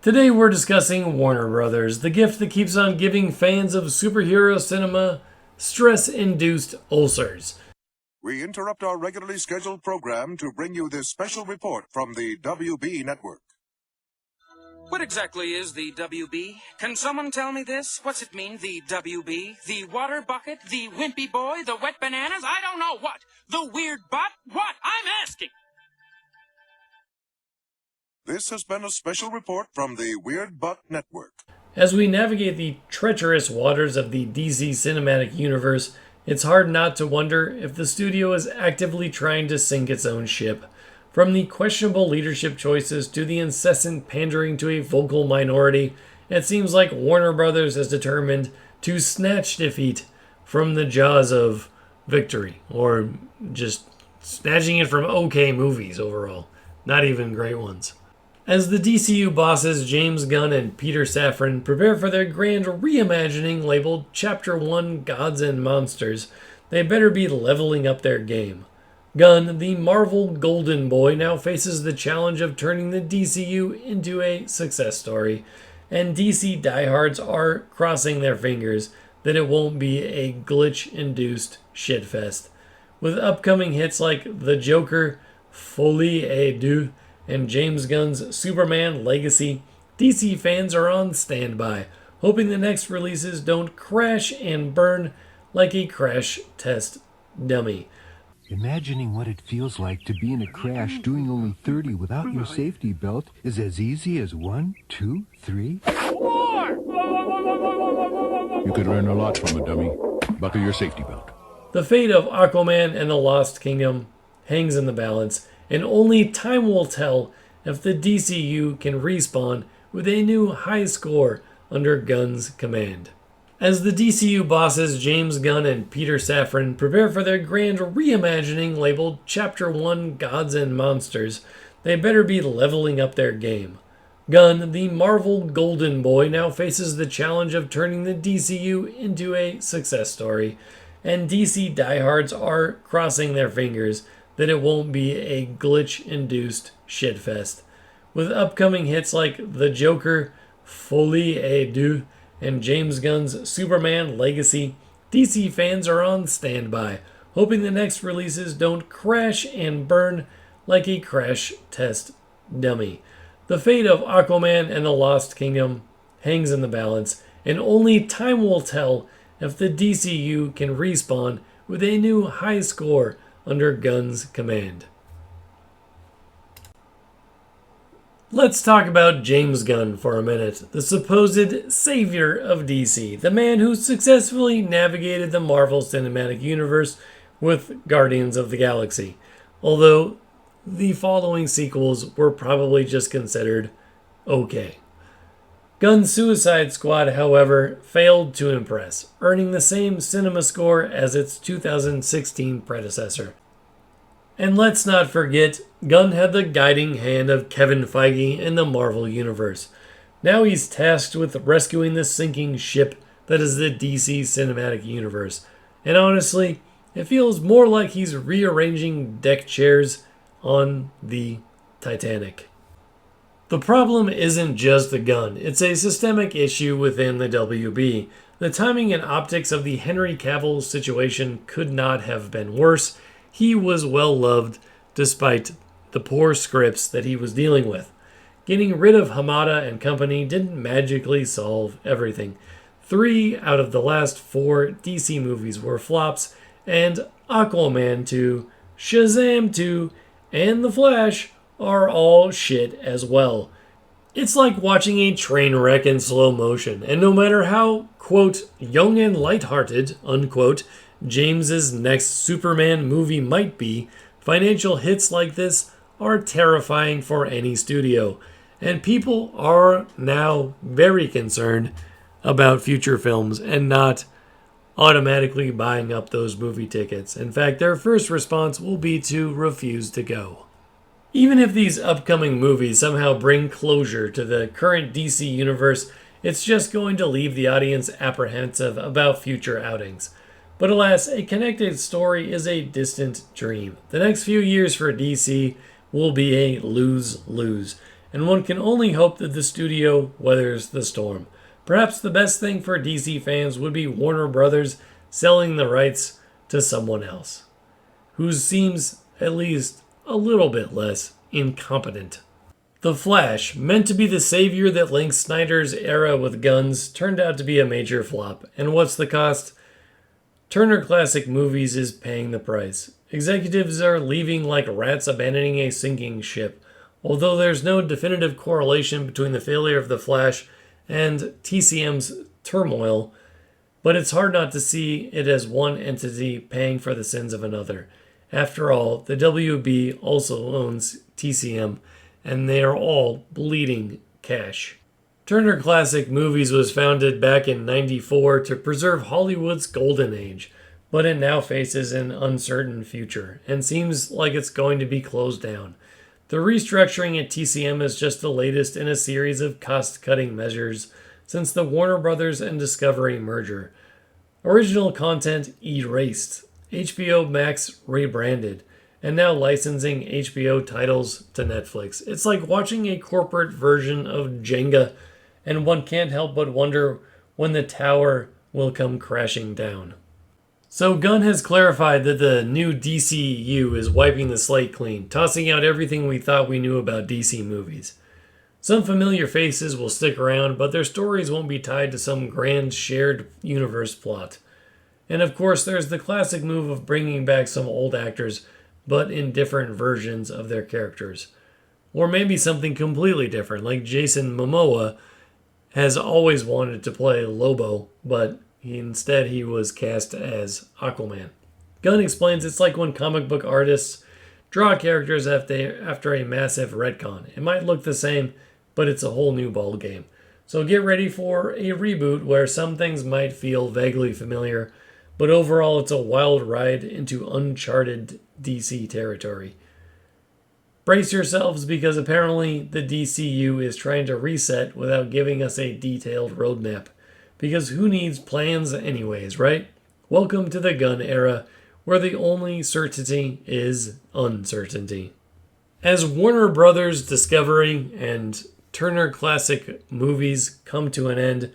Today we're discussing Warner Brothers, the gift that keeps on giving fans of superhero cinema stress-induced ulcers. We interrupt our regularly scheduled program to bring you this special report from the WB Network. What exactly is the WB? Can someone tell me this? What's it mean, the WB? The water bucket? The wimpy boy? The wet bananas? I don't know what. The weird butt? What? I'm asking. This has been a special report from the Weird Butt Network. As we navigate the treacherous waters of the DC cinematic universe, it's hard not to wonder if the studio is actively trying to sink its own ship. From the questionable leadership choices to the incessant pandering to a vocal minority, it seems like Warner Brothers is determined to snatch defeat from the jaws of victory, or just snatching it from okay movies overall, not even great ones. As the DCU bosses James Gunn and Peter Safran prepare for their grand reimagining labeled Chapter 1 Gods and Monsters, they better be leveling up their game. Gunn, the Marvel Golden Boy, now faces the challenge of turning the DCU into a success story, and DC diehards are crossing their fingers that it won't be a glitch-induced shitfest. With upcoming hits like The Joker, Folie à Deux, and James Gunn's Superman Legacy, DC fans are on standby, hoping the next releases don't crash and burn like a crash test dummy. Imagining what it feels like to be in a crash doing only 30 without your safety belt is as easy as 1, 2, 3. You could learn a lot from a dummy. Buckle your safety belt. The fate of Aquaman and the Lost Kingdom hangs in the balance, and only time will tell if the DCU can respawn with a new high score under Gunn's command. As the DCU bosses James Gunn and Peter Safran prepare for their grand reimagining labeled Chapter 1 Gods and Monsters, they better be leveling up their game. Gunn, the Marvel Golden Boy, now faces the challenge of turning the DCU into a success story, and DC diehards are crossing their fingers that it won't be a glitch-induced shitfest. With upcoming hits like The Joker, Folie à Deux, and James Gunn's Superman Legacy, DC fans are on standby, hoping the next releases don't crash and burn like a crash test dummy. The fate of Aquaman and the Lost Kingdom hangs in the balance, and only time will tell if the DCU can respawn with a new high score under Gunn's command. Let's talk about James Gunn for a minute, the supposed savior of DC, the man who successfully navigated the Marvel Cinematic Universe with Guardians of the Galaxy, although the following sequels were probably just considered okay. Gunn's Suicide Squad, however, failed to impress, earning the same cinema score as its 2016 predecessor. And let's not forget, Gunn had the guiding hand of Kevin Feige in the Marvel Universe. Now he's tasked with rescuing the sinking ship that is the DC Cinematic Universe. And honestly, it feels more like he's rearranging deck chairs on the Titanic. The problem isn't just the Gunn, it's a systemic issue within the WB. The timing and optics of the Henry Cavill situation could not have been worse. He was well loved despite the poor scripts that he was dealing with. Getting rid of Hamada and company didn't magically solve everything. 3 out of the last 4 DC movies were flops, and Aquaman 2, Shazam 2, and The Flash are all shit as well. It's like watching a train wreck in slow motion, and no matter how, quote, young and lighthearted, unquote, James's next Superman movie might be, financial hits like this are terrifying for any studio, and people are now very concerned about future films and not automatically buying up those movie tickets. In fact, their first response will be to refuse to go. Even if these upcoming movies somehow bring closure to the current DC universe, it's just going to leave the audience apprehensive about future outings. But alas, a connected story is a distant dream. The next few years for DC will be a lose-lose. and one can only hope that the studio weathers the storm. Perhaps the best thing for DC fans would be Warner Brothers selling the rights to someone else, who seems at least a little bit less incompetent. The Flash, meant to be the savior that links Snyder's era with Gunn's, turned out to be a major flop. And what's the cost? Turner Classic Movies is paying the price. Executives are leaving like rats abandoning a sinking ship. Although there's no definitive correlation between the failure of The Flash and TCM's turmoil, but it's hard not to see it as one entity paying for the sins of another. After all, the WB also owns TCM, and they are all bleeding cash. Turner Classic Movies was founded back in '94 to preserve Hollywood's golden age, but it now faces an uncertain future and seems like it's going to be closed down. The restructuring at TCM is just the latest in a series of cost-cutting measures since the Warner Brothers and Discovery merger. Original content erased, HBO Max rebranded, and now licensing HBO titles to Netflix. It's like watching a corporate version of Jenga, and one can't help but wonder when the tower will come crashing down. So Gunn has clarified that the new DCU is wiping the slate clean, tossing out everything we thought we knew about DC movies. Some familiar faces will stick around, but their stories won't be tied to some grand shared universe plot. And of course, there's the classic move of bringing back some old actors, but in different versions of their characters. Or maybe something completely different, like Jason Momoa has always wanted to play Lobo, but instead he was cast as Aquaman. Gunn explains it's like when comic book artists draw characters after a massive retcon. It might look the same, but it's a whole new ball game. So get ready for a reboot where some things might feel vaguely familiar, but overall it's a wild ride into uncharted DC territory. Brace yourselves, because apparently the DCU is trying to reset without giving us a detailed roadmap. Because who needs plans anyways, right? Welcome to the Gunn era, where the only certainty is uncertainty. As Warner Brothers, Discovery, and Turner Classic Movies come to an end,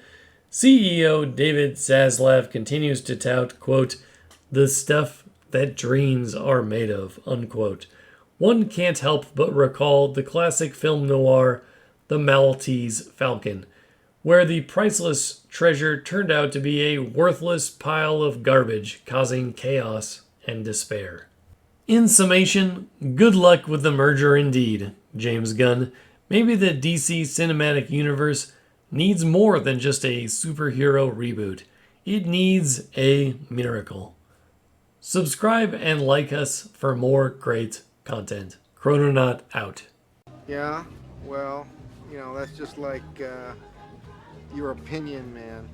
CEO David Zaslav continues to tout, quote, the stuff that dreams are made of, unquote. One can't help but recall the classic film noir, The Maltese Falcon, where the priceless treasure turned out to be a worthless pile of garbage, causing chaos and despair. In summation, good luck with the merger indeed, James Gunn. Maybe the DC Cinematic Universe needs more than just a superhero reboot. It needs a miracle. Subscribe and like us for more great content. Chrononaut out. Yeah, well, that's just like your opinion, man.